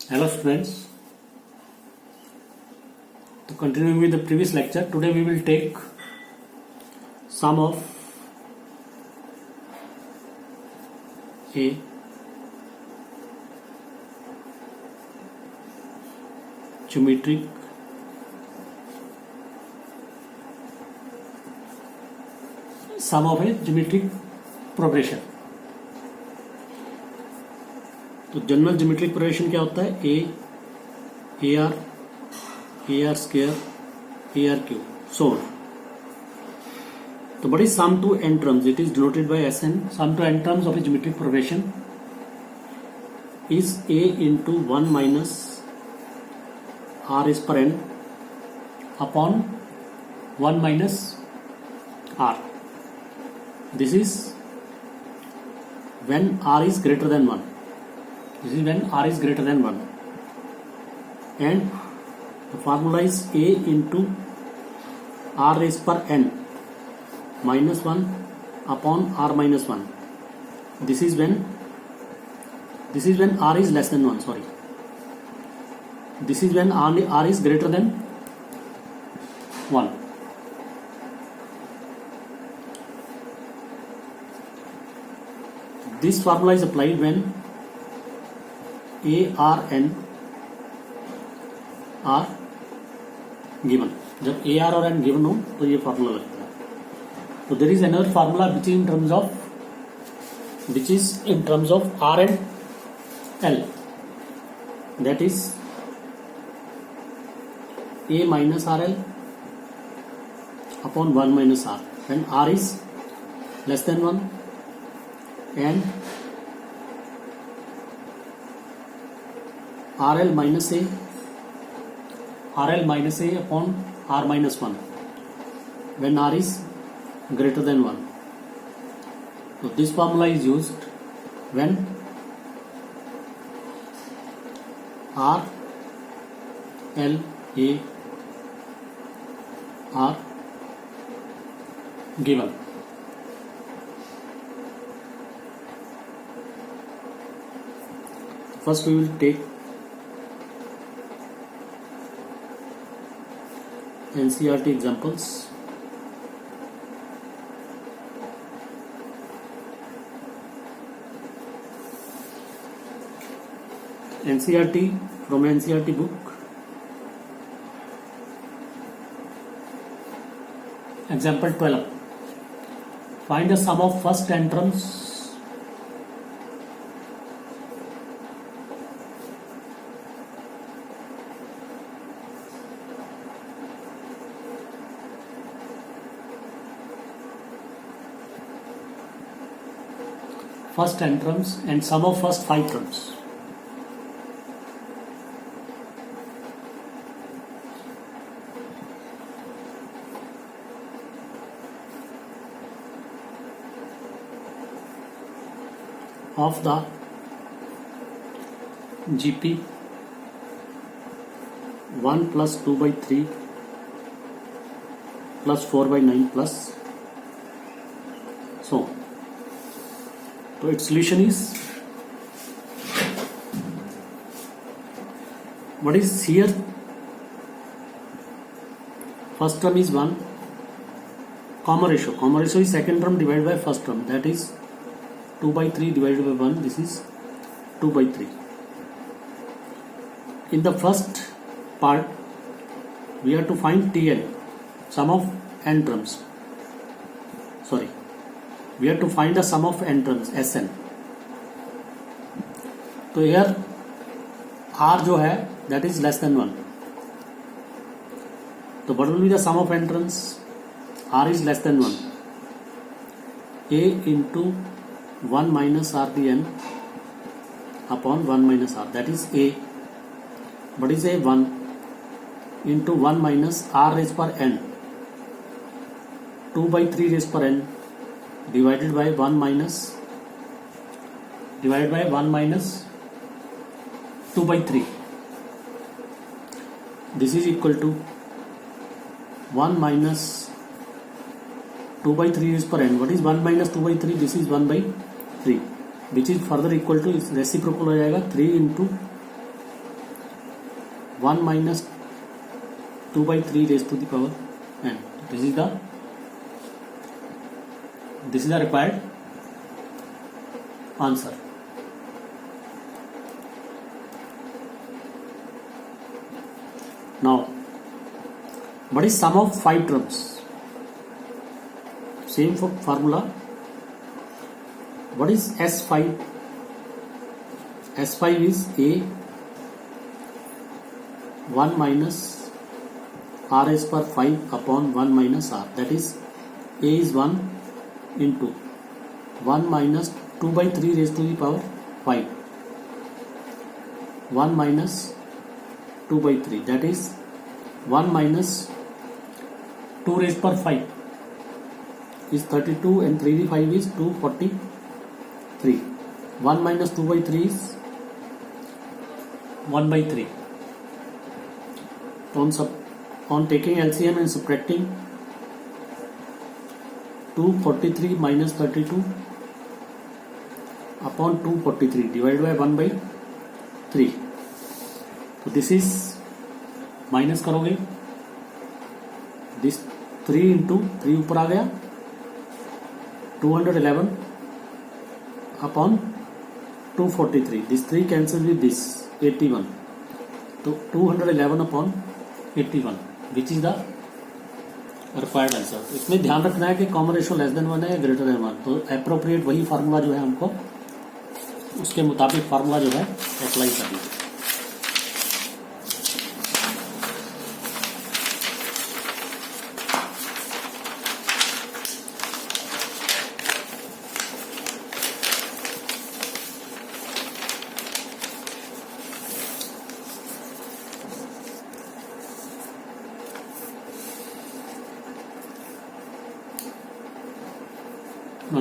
Hello students, to continue with the previous lecture, today we will take sum of a geometric progression. तो general geometric progression क्या होता है? A R square A R cube so on. तो what is sum to n terms? It is denoted by Sn. Sum to n terms of a geometric progression is a into 1 minus r is per n upon 1 minus r. This is when r is greater than 1. This is when r is greater than 1, and the formula is a into r raised per n minus 1 upon r minus 1. This is when r is less than 1. Sorry, this is when r is greater than 1. This formula is applied when a r n are given. जब a r और n given हो तो ये formula लगता है. तो there is another formula which is in terms of r and l, that is a minus r l upon 1 minus r when r is less than 1 and RL minus a upon r minus 1 when r is greater than 1. So this formula is used when r, l, a are given. First we will take NCERT examples. NCERT from NCERT book. Example 12. Find the sum of first n terms and sum of first 5 terms. Of the GP 1 plus 2 by 3 plus 4 by 9 plus so on. So its solution is, what is here? First term is 1. Common ratio is second term divided by first term, that is 2 by 3 divided by 1. This is 2 by 3. In the first part we have to find TL, sum of n terms. We have to find the sum of n terms Sn. तो here r जो है that is less than 1. तो what will be the sum of n terms? R is less than 1. A into 1 minus r the n upon 1 minus r, that is a. What is a? 1 into 1 minus r raised per n 2 by 3 raised per n divided by 1 minus 2 by 3. This is equal to 1 minus 2 by 3 raised per n. What is 1 minus 2 by 3? This is 1 by 3, which is further equal to, reciprocal हो जाएगा 3 into 1 minus 2 by 3 raised to the power n. This is the required answer. Now, what is sum of 5 terms? Same for formula. What is S5? S5 is A 1 minus R is per 5 upon 1 minus R. That is A is 1 into 1 minus 2 by 3 raised to the power 5. 1 minus 2 by 3. That is 1 minus 2 raised per 5 is 32 and 3 by 5 is 243. 1 minus 2 by 3 is 1 by 3. So on taking LCM and subtracting 243 minus 32 upon 243 divided by 1 by 3. So this is minus करोगे, this 3 into 3 ऊपर आ गया 211 upon 243. This 3 cancel with this 81. तो 211 upon 81 which is the required answer. इसमें ध्यान रखना है कि common ratio less than 1 है या ग्रेटर देन 1. तो अप्रोप्रिएट वही फार्मूला जो है हमको उसके मुताबिक फार्मूला जो है अप्लाई करना है.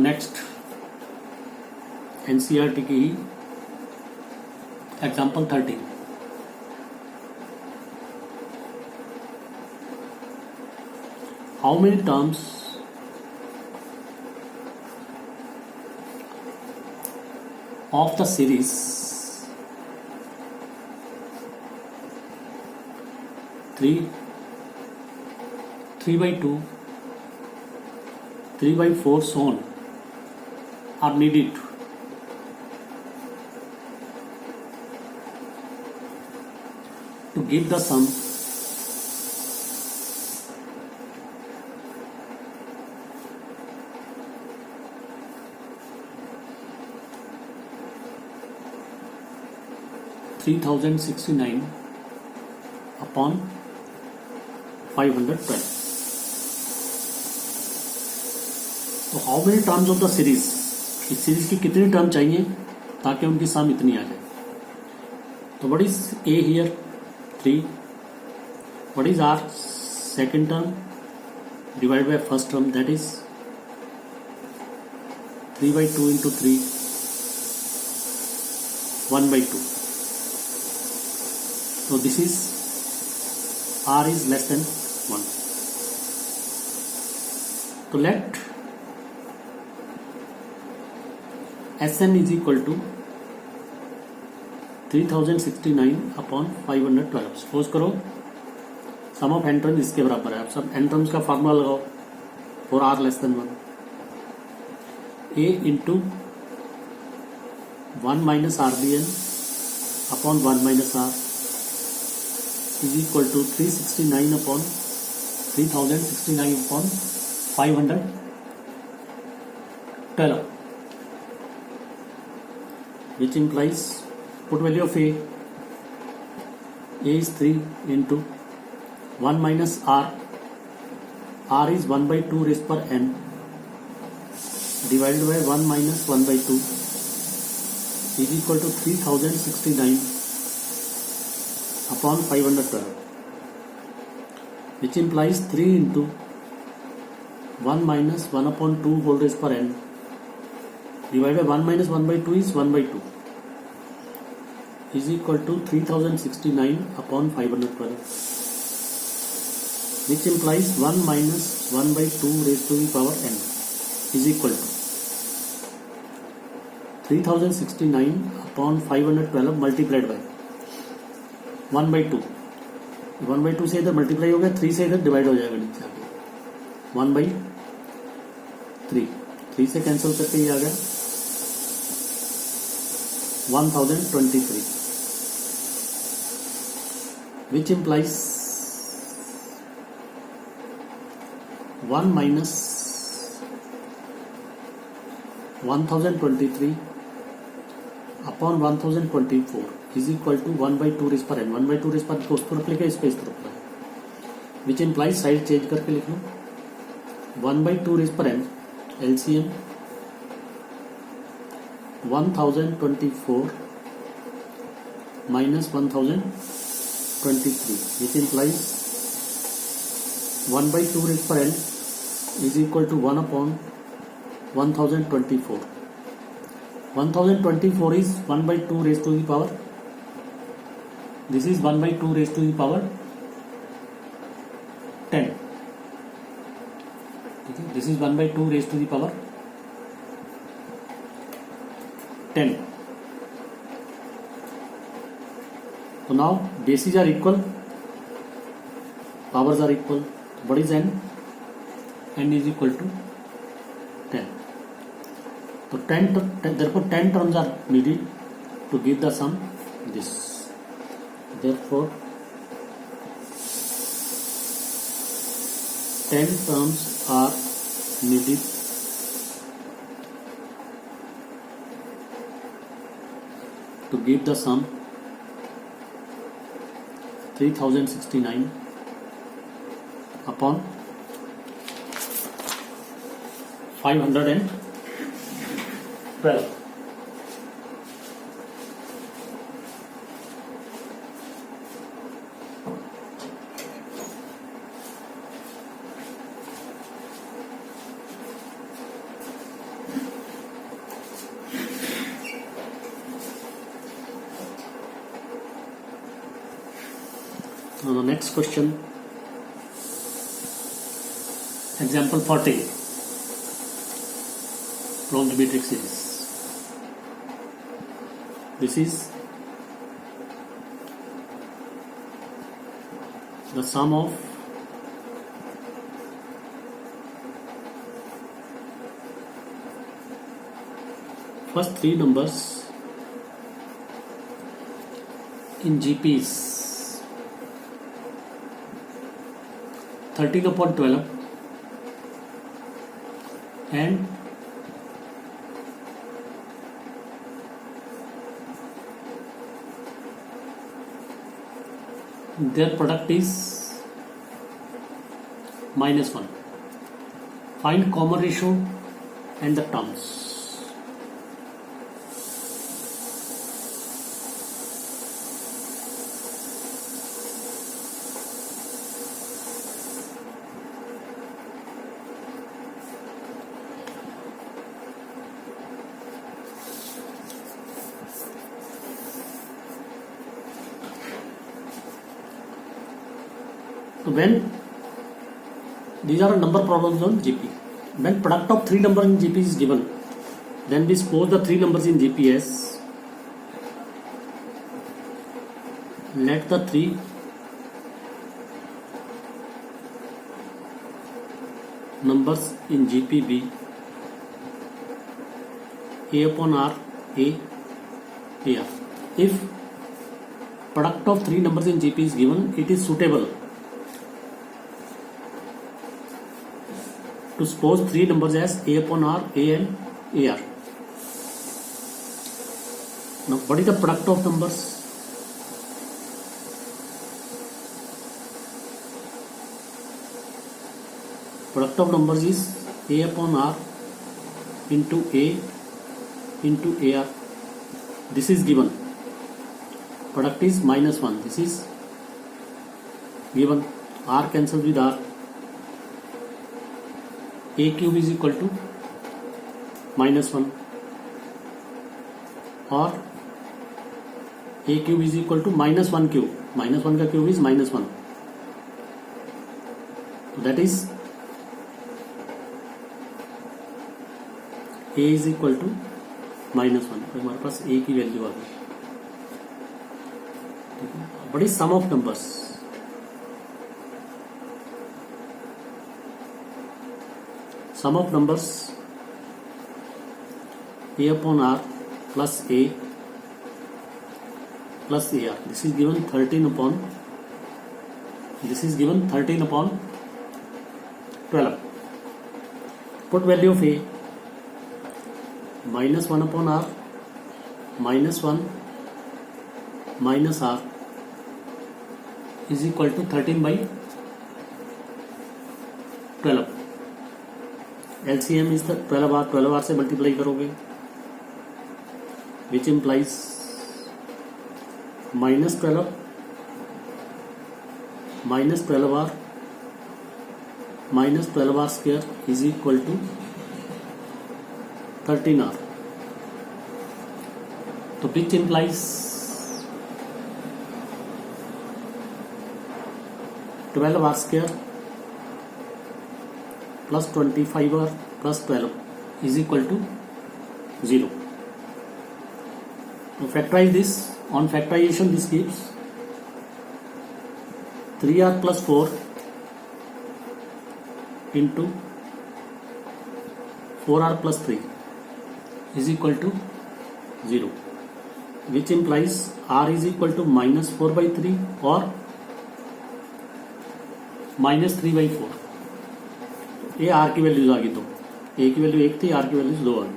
नेक्स्ट एनसीईआरटी की example 13. How many terms of the series 3/2 3/4 so on are needed to give the sum $3,069 upon 512. तो how many terms of the series, इस सीरीज की कितनी टर्म चाहिए ताकि उनकी सम इतनी आ जाए. तो what is a here 3, what is r second term divide by first term that is 3/2 into 3 1/2. So this is r is less than 1. So let Sn is equal to 3069 upon 512. Suppose करो सम of N terms इसके बराबर है. अब सब n terms का formula लगाओ for r less than 1. A into 1 minus r b n upon 1 minus r is equal to 3069 upon 512, which implies put value of a is 3 into 1 minus r is 1/2 raised per n divided by 1 minus 1/2 is equal to 3069 upon 512, which implies 3 into 1 minus 1 upon 2 whole raised per n divided by 1 minus 1/2 is 1/2 is equal to 3069 upon 512, which implies 1 minus 1/2 raised to the power n is equal to 3069 upon 512 multiplied by 1/2. 1/2 से इधर multiply हो गया, 3 से इधर divide हो जाएगा नीचे आगे, 1/3, 3 से कैंसिल करके ये आ गया 1023, which implies 1 minus 1023 upon 1024 is equal to 1/2 raised per n. 1/2 raised per n को उस तरफ लिखा, इस पे इस तरफ लिखा, विच इम्प्लाइज साइड चेंज करके लिख लो 1/2 raised per n LCM 1024 minus 1023, which implies 1/2 raised per n is equal to 1 upon 1024. 1024 is 1/2 raised to the power, this is 1/2 raised to the power 10. This is 1/2 raised to the power 10. So now bases are equal, powers are equal. What is n? N is equal to 10. So 10, therefore 10 terms are needed to give the sum this. Therefore 10 terms are needed to give the sum 3069 upon 512. Now the next question, example 40 from the matrix series. This is the sum of first three numbers in GPs 13 upon 12 and their product is -1. Find common ratio and the terms. When these are number problems on GP, when product of three numbers in GP is given, then we suppose the three numbers in GP as, let the three numbers in GP be A upon R, A, AR. If product of three numbers in GP is given, it is suitable to suppose three numbers as A upon R, A and AR. Now what is the product of numbers? Product of numbers is A upon R into A into AR. This is given. Product is -1. This is given. R cancels with R. A cube is equal to -1 or A cube is equal to -1 cube. -1 का cube is -1. So that is A is equal to -1. तो हमारे पास A की value आ गई. What is sum of numbers? sum of numbers a upon r plus a plus ar. This is given 13 upon 12. Put value of a minus 1 upon r minus 1 minus r is equal to 13 by 12. LCM is the 12 r से multiply करोगे which implies minus 12 r minus 12 r square is equal to 13 r. तो which implies 12 r square plus 25 r plus 12 is equal to 0. To factorize this, on factorization this gives 3r plus 4 into 4r plus 3 is equal to 0, which implies r is equal to minus 4 by 3 or minus 3 by 4. ये are की values आ गई दो, ए की value 1 थी, are की values 2 आ गई.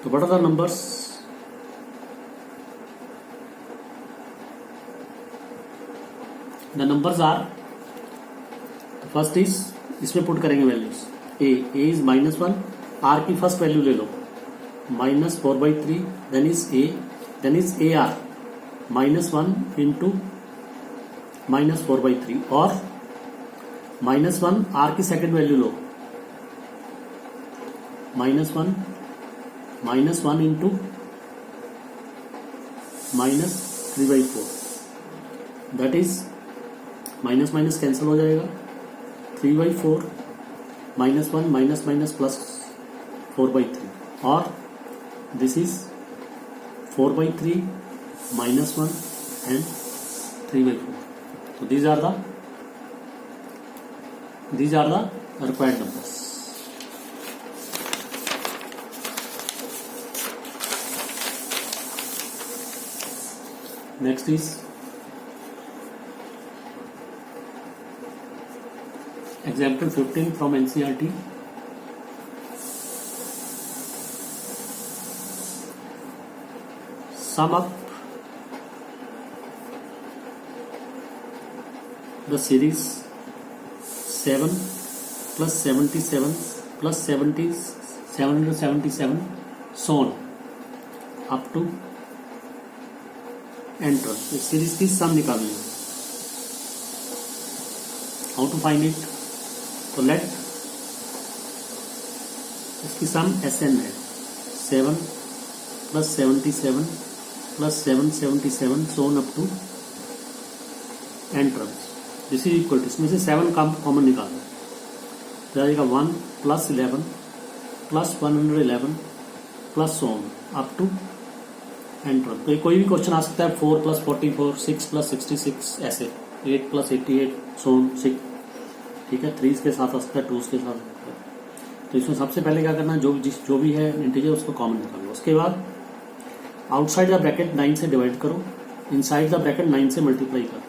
तो what are the numbers? The numbers are, first is, इसमें पुट करेंगे values. A is minus 1, r की फर्स्ट वैल्यू ले लो minus 4 by 3, then is a r minus 1 into minus 4 by 3 और माइनस 1 आर की सेकेंड वैल्यू लो minus 1 into minus 3 by 4, that is minus minus cancel हो जाएगा, 3 by 4 minus 1 minus minus plus 4 by 3 और this is 4 by 3 minus 1 and 3 by 4. So these are the required numbers. Next is example 15 from NCERT. Sum up the series 7 plus 77 plus 777 so on up to enter. इस series की sum निकालनी है. How to find it? तो let इसकी sum SN है 7 plus 77 plus 777 so on up to enter. This is equal to, इसमें से 7 common निकाल दो, तो आएगा 1 plus 11 plus 111 plus so on up to enter. तो ये कोई भी क्वेश्चन आ सकता है, 4 plus 44, 6 plus 66, ऐसे 8 plus 88 so on 6. ठीक है, 3 के साथ आ सकता है, 2 के साथ आ सकता है. तो इसमें सबसे पहले क्या करना है, जो भी है इंटीजर उसको कॉमन निकालो. उसके बाद आउटसाइड द ब्रैकेट 9 से डिवाइड करो, इनसाइड द ब्रैकेट 9 से मल्टीप्लाई करो.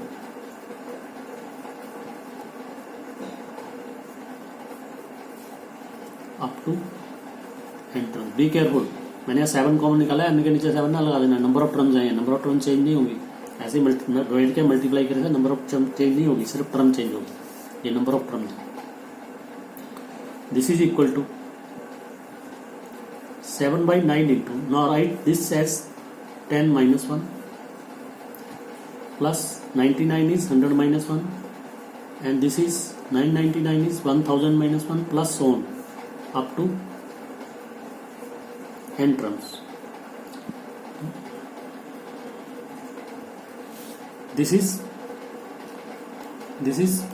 Up to enter. Be careful, मैंने यहाँ 7 कॉमन निकाला है, एन के नीचे 7 ना लगा देना. नंबर ऑफ टर्म्स आए हैं, नंबर ऑफ टर्म चेंज नहीं होगी. ऐसे डिवाइड के मल्टीप्लाई करेगा, नंबर ऑफ टर्म चेंज नहीं होगी, सिर्फ टर्म चेंज होगी. ये नंबर ऑफ टर्म्स है. This is equal to 7 by 9 into, now write this as 10 minus 1 plus 99 is 100 minus 1 and this is 999 is 1000 minus 1 plus so on up to n terms. This is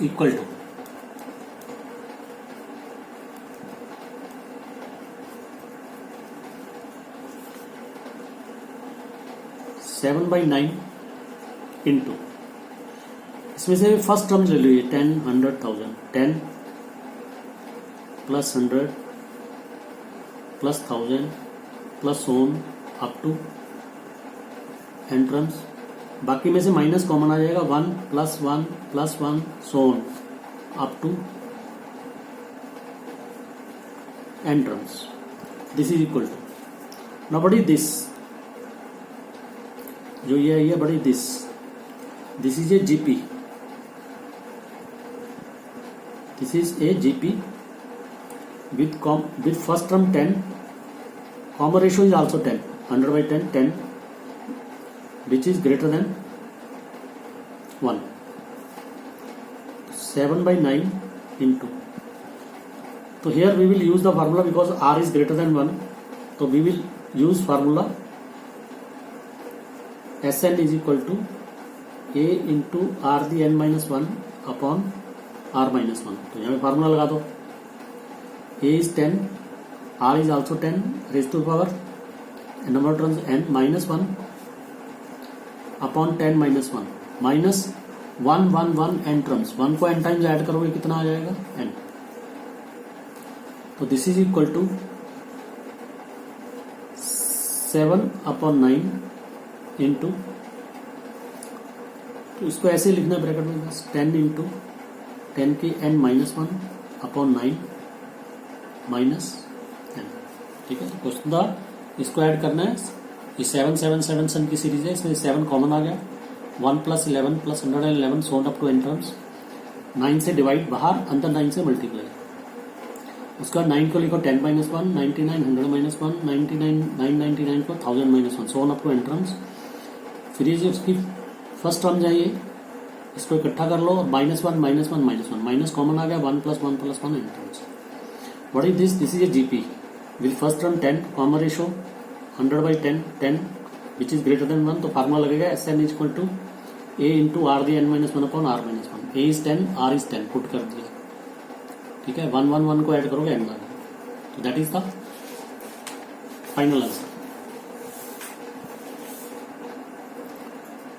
equal to 7 by 9 into, इसमें से first term ले लीजिए 10 100 1000, 10 plus 100 plus 1000 plus so on up to entrance. बाकी में से minus common आ जाएगा, 1 plus 1 so on up to entrance. This is equal to, ना बड़ी दिस जो ये है बड़ी this is a GP, this is a GP with first term 10, common ratio is also 10, 100/10 which is greater than 1, 7/9 into, so here we will use the formula because r is greater than 1, so we will use formula Sn is equal to a into r the n minus 1 upon r minus 1। तो यहाँ पे formula लगा दो, a is 10, r is also 10 raised to the power number of terms n minus 1 upon 10 minus 1 minus 1 n terms, 1 को n times add करोगे कितना आ जाएगा n। तो this is equal to 7/9 into, तो इसको ऐसे लिखना ब्रैकेट में बस 10 इंटू 10 की n माइनस 1 अपॉन 9 माइनस 10। ठीक है, क्वेश्चन था इसको ऐड करना है। ये 7 7 7 सन की सीरीज है, इसमें 7 कॉमन आ गया, 1 plus 11 plus 111 so on up to n terms, 9 से डिवाइड बाहर, अंदर 9 से मल्टीप्लाई। उसके बाद 9 को लिखो 10 माइनस 1, 99 100 माइनस 1, 99 999 को 1000 minus 1 so on up to n terms. फिर ये जो उसकी फर्स्ट टर्म जाइए, इसको इकट्ठा कर लो, -1 -1 -1 माइनस कॉमन आ गया, 1 plus 1 plus 1 n terms. What is this? This is a GP with first term 10, common ratio 100/10 10 which is greater than 1। तो फार्मूला लगेगा Sn is equal to a into r the n minus 1 upon r minus 1। a is 10, r is 10 put कर दिया। ठीक है, 1 1 1 को add करोगे n बार, तो that is the final answer.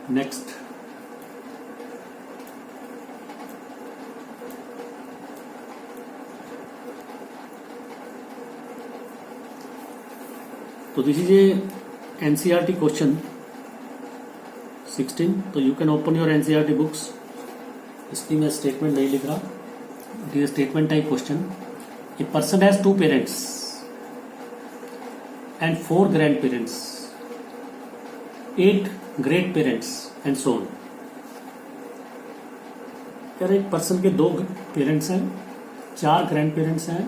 Next, तो this is a NCERT question 16। तो you can open your NCERT books. इसकी मैं स्टेटमेंट नहीं लिख रहा, it is statement type question. A person has 2 parents and 4 grandparents, 8 great parents and so on. एक person के 2 parents हैं, 4 grand parents हैं